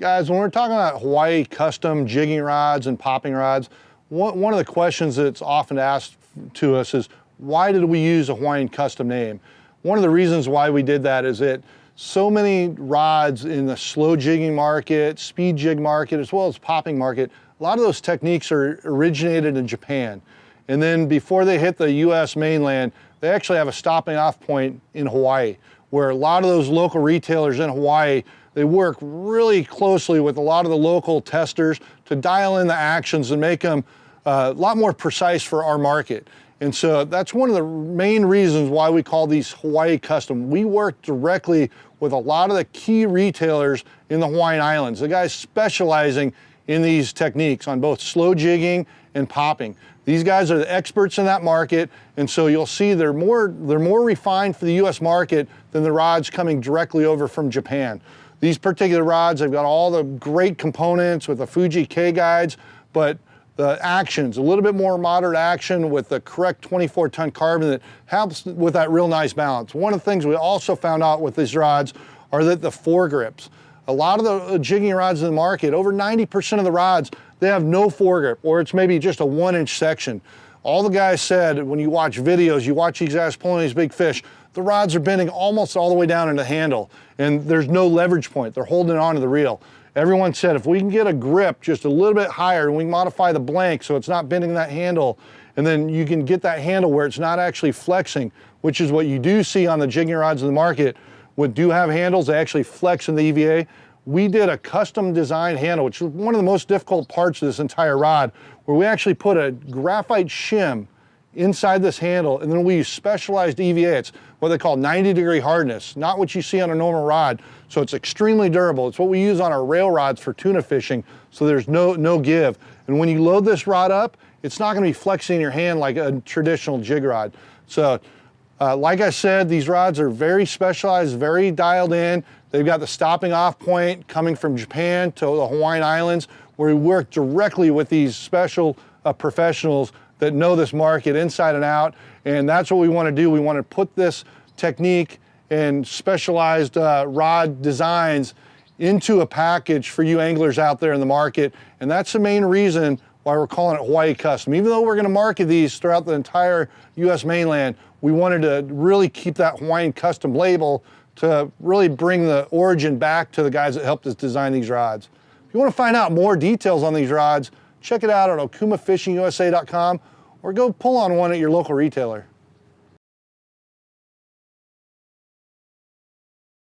Guys, when we're talking about Hawaii custom jigging rods and popping rods, one of the questions that's often asked to us is, why did we use a Hawaiian Custom name? One of the reasons why we did that is that so many rods in the slow jigging market, speed jig market, as well as popping market, a lot of those techniques are originated in Japan. And then before they hit the US mainland, they actually have a stopping off point in Hawaii, where a lot of those local retailers in Hawaii, they work really closely with a lot of the local testers to dial in the actions and make them a lot more precise for our market. And so that's one of the main reasons why we call these Hawaii Custom. We work directly with a lot of the key retailers in the Hawaiian Islands, the guys specializing in these techniques on both slow jigging and popping. These guys are the experts in that market, and so you'll see they're more refined for the US market than the rods coming directly over from Japan. These particular rods, they've got all the great components with the Fuji K guides, but the actions, a little bit more moderate action with the correct 24-ton carbon that helps with that real nice balance. One of the things we also found out with these rods are that the foregrips. A lot of the jigging rods in the market, over 90% of the rods, they have no foregrip, or it's maybe just a 1-inch section. All the guys said, when you watch videos, you watch these guys pulling these big fish, the rods are bending almost all the way down in the handle, and there's no leverage point. They're holding it onto the reel. Everyone said if we can get a grip just a little bit higher and we can modify the blank so it's not bending that handle, and then you can get that handle where it's not actually flexing, which is what you do see on the jigging rods in the market. What do have handles, they actually flex in the EVA. We did a custom designed handle, which is one of the most difficult parts of this entire rod, where we actually put a graphite shim inside this handle, and then we use specialized EVA. It's what they call 90-degree hardness, not what you see on a normal rod. So it's extremely durable. It's what we use on our rail rods for tuna fishing, so there's no give. And when you load this rod up, it's not gonna be flexing in your hand like a traditional jig rod. So like I said, these rods are very specialized, very dialed in. They've got the stopping off point coming from Japan to the Hawaiian Islands, where we work directly with these special professionals that know this market inside and out. And that's what we want to do. We want to put this technique and specialized rod designs into a package for you anglers out there in the market. And that's the main reason why we're calling it Hawaii Custom. Even though we're going to market these throughout the entire US mainland, we wanted to really keep that Hawaiian Custom label to really bring the origin back to the guys that helped us design these rods. If you want to find out more details on these rods, check it out at okumafishingusa.com or go pull on one at your local retailer.